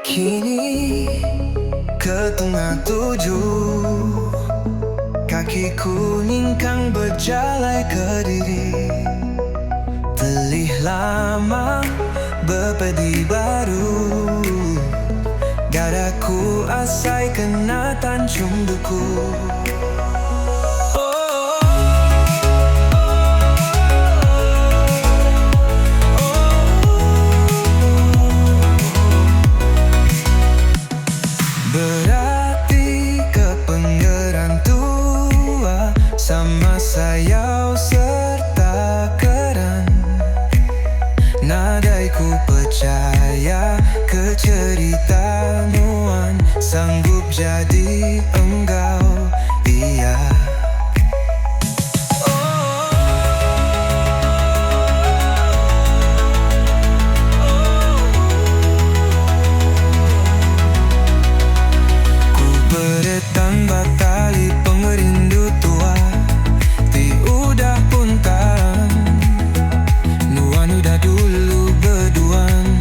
Kini ke tengah tujuh, kaki kuningkang berjalan ke diri. Telih lama berpedi baru, dadaku asai kena tancung duku. Berarti kepengeran tua sama sayau serta keran. Nadaiku percaya ke ceritamuan, sanggup jadi enggau, iya. Tambah tali pengerindu tua, tiudah puntan. Nuan udah dulu berduaan,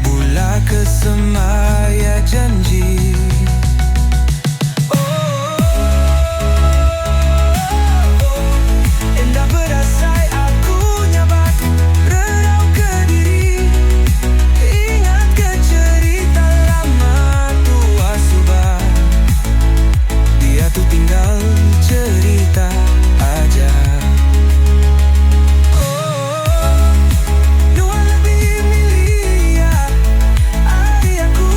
bula ke semaya janji. Indah berasai aku nyabat, redau ke diri. Ingat ke cerita lama tua subah, dia tuh tinggal cerita aja. Nuan lebih milih ya ayahku,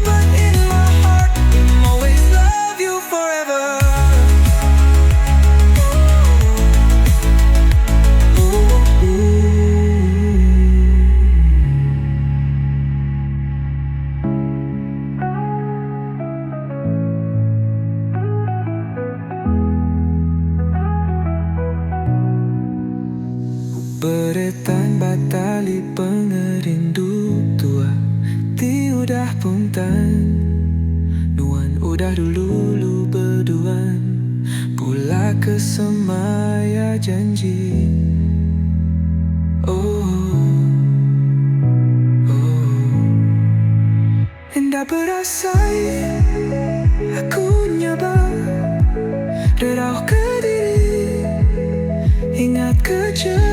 but in my heart I'm always love you forever. Beretan batali pengerindu tua, tiudah puntan. Nuan udah dulu berduaan, pula ke semaya janji. Oh, indah berasai aku nyabar, redau ke diri. Ingat ke cerita